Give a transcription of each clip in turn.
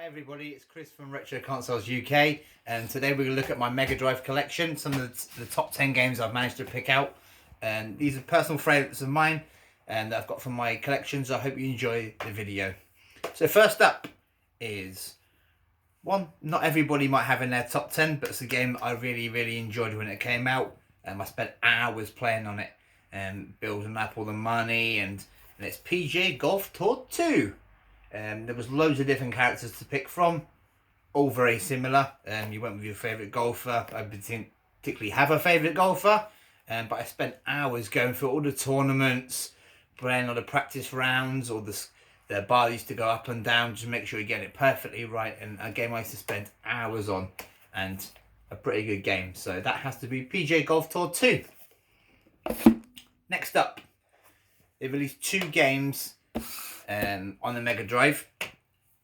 Hi everybody, it's Chris from Retro Consoles UK, and today we're going to look at my Mega Drive collection, some of the top 10 games I've managed to pick out. And these are personal favourites of mine and that I've got from my collection, so I hope you enjoy the video. So first up is one not everybody might have in their top 10, but it's a game I really enjoyed when it came out. I spent hours playing on it and building up all the money, and it's PGA Golf Tour 2. There was loads of different characters to pick from, all very similar. You went with your favourite golfer. I didn't particularly have a favourite golfer, but I spent hours going through all the tournaments, playing all the practice rounds, all the bar used to go up and down just to make sure you get it perfectly right. And a game I used to spend hours on, and a pretty good game. So that has to be PGA Golf Tour 2. Next up, they released 2 games on the Mega Drive.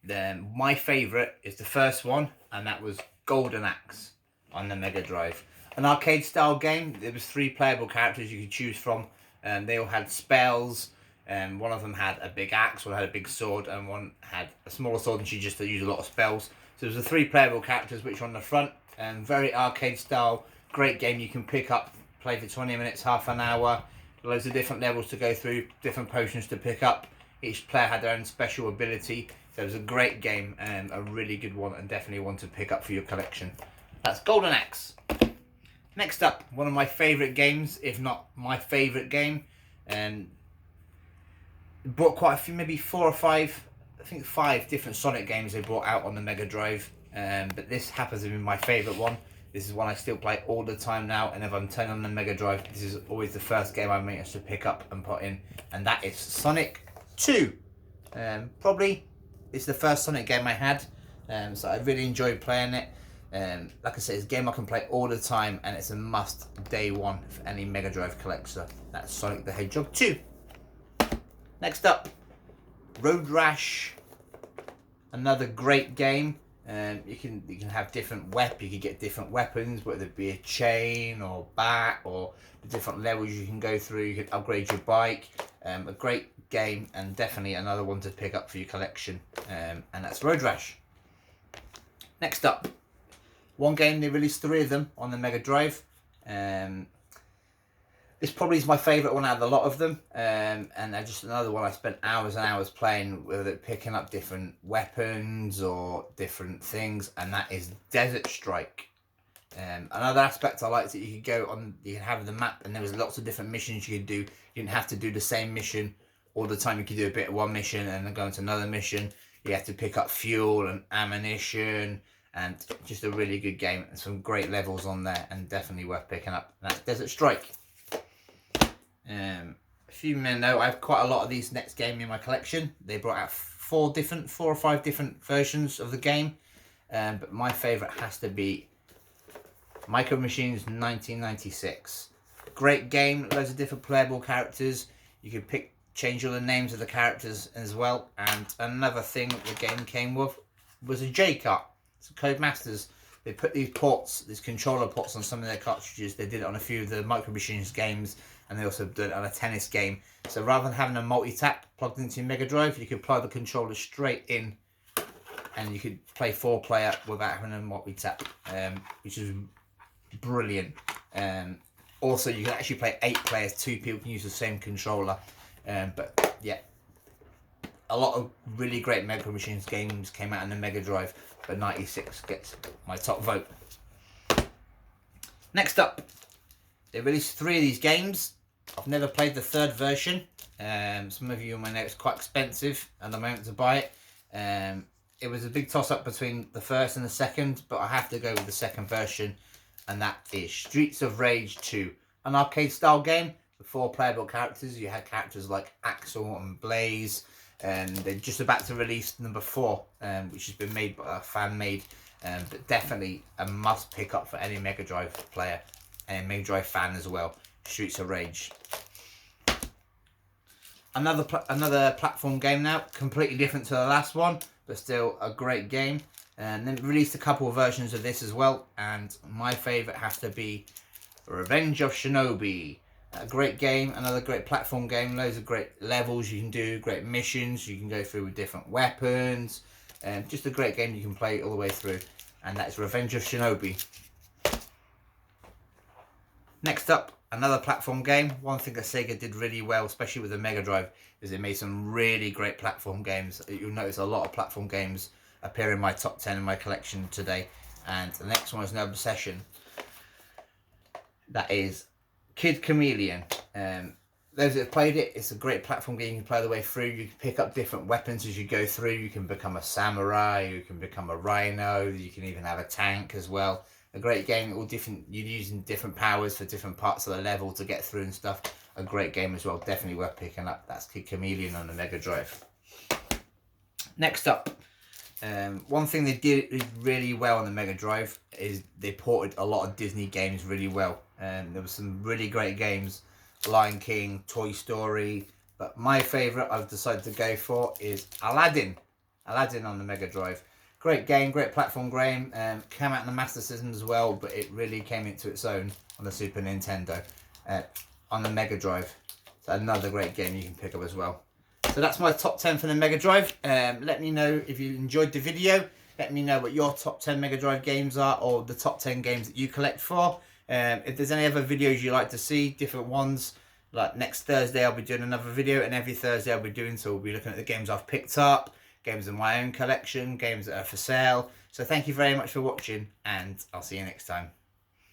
Then my favourite is the first one, and that was Golden Axe on the Mega Drive. An arcade style game. There was 3 playable characters you could choose from, and they all had spells. One of them had a big axe, one had a big sword, and one had a smaller sword, and she just used a lot of spells. So there was the 3 playable characters which were on the front, and very arcade style, great game you can pick up, play for 20 minutes, half an hour, loads of different levels to go through, different potions to pick up. Each player had their own special ability, so it was a great game and a really good one, and definitely one to pick up for your collection. That's Golden Axe. Next up, one of my favourite games, if not my favourite game, and brought quite a few, maybe 4 or 5, I think 5 different Sonic games they brought out on the Mega Drive, but this happens to be my favourite one. This is one I still play all the time now, and if I'm turning on the Mega Drive, this is always the first game I manage to pick up and put in, and that is Sonic 2. Probably it's the first Sonic game I had, so I really enjoyed playing it. Like I said, it's a game I can play all the time, and it's a must day one for any Mega Drive collector. That's Sonic the Hedgehog 2. Next up, Road Rash. Another great game. You can have different you could get different weapons, whether it be a chain or bat, or the different levels you can go through. You can upgrade your bike. A great game, and definitely another one to pick up for your collection, and that's Road Rash. Next up, one game, they released 3 of them on the Mega Drive. This probably is my favourite one out of a lot of them, and just another one I spent hours and hours playing with it, picking up different weapons or different things, and that is Desert Strike. Another aspect I liked, that you could go on, you could have the map, and there was lots of different missions you could do. You didn't have to do the same mission all the time. You could do a bit of one mission and then go into another mission. You have to pick up fuel and ammunition, and just a really good game, and some great levels on there, and definitely worth picking up. And that's Desert Strike. A few men know I have quite a lot of these next game in my collection. They brought out 4 or 5 different versions of the game, but my favourite has to be Micro Machines 1996. Great game, loads of different playable characters. You could change all the names of the characters as well. And another thing that the game came with was a J-cart. So Codemasters, they put these controller ports on some of their cartridges. They did it on a few of the Micro Machines games, and they also did it on a tennis game. So rather than having a multi-tap plugged into your Mega Drive, you could plug the controller straight in, and you could play 4-player without having a multi-tap, which is brilliant. Also, you can actually play 8 players. 2 people can use the same controller. But yeah, a lot of really great Mega Machines games came out on the Mega Drive, but 96 gets my top vote. Next up, they released 3 of these games. I've never played the 3rd version. Some of you might know it's quite expensive at the moment to buy it. It was a big toss-up between the 1st and the 2nd, but I have to go with the 2nd version, and that is Streets of Rage 2. An arcade-style game with 4 playable characters. You had characters like Axel and Blaze, and they're just about to release number 4, which has been made by a fan-made, but definitely a must pick up for any Mega Drive player and Mega Drive fan as well. Streets of Rage. Another platform game now, completely different to the last one, but still a great game. And then released a couple of versions of this as well, and my favourite has to be Revenge of Shinobi. A great game, another great platform game, loads of great levels you can do, great missions you can go through with different weapons, Just a great game you can play all the way through, and that's Revenge of Shinobi. Next up, another platform game. One thing that Sega did really well, especially with the Mega Drive, is it made some really great platform games. You'll notice a lot of platform games appear in my top 10 in my collection today. And the next one is no obsession. That is Kid Chameleon. Those that have played it, it's a great platform game. You can play the way through. You can pick up different weapons as you go through. You can become a samurai. You can become a rhino. You can even have a tank as well. A great game, all different. You're using different powers for different parts of the level to get through and stuff. A great game as well, definitely worth picking up. That's Kid Chameleon on the Mega Drive. Next up, one thing they did really well on the Mega Drive is they ported a lot of Disney games really well. There were some really great games, Lion King, Toy Story, but my favourite I've decided to go for is Aladdin. Aladdin on the Mega Drive. Great game, great platform game. Came out in the Master System as well, but it really came into its own on the Super Nintendo. On the Mega Drive. So another great game you can pick up as well. So that's my top 10 for the Mega Drive. Let me know if you enjoyed the video. Let me know what your top 10 Mega Drive games are, or the top 10 games that you collect for. If there's any other videos you like to see, different ones, like next Thursday I'll be doing another video, and every Thursday I'll be doing, so we'll be looking at the games I've picked up, games in my own collection, games that are for sale. So thank you very much for watching, and I'll see you next time.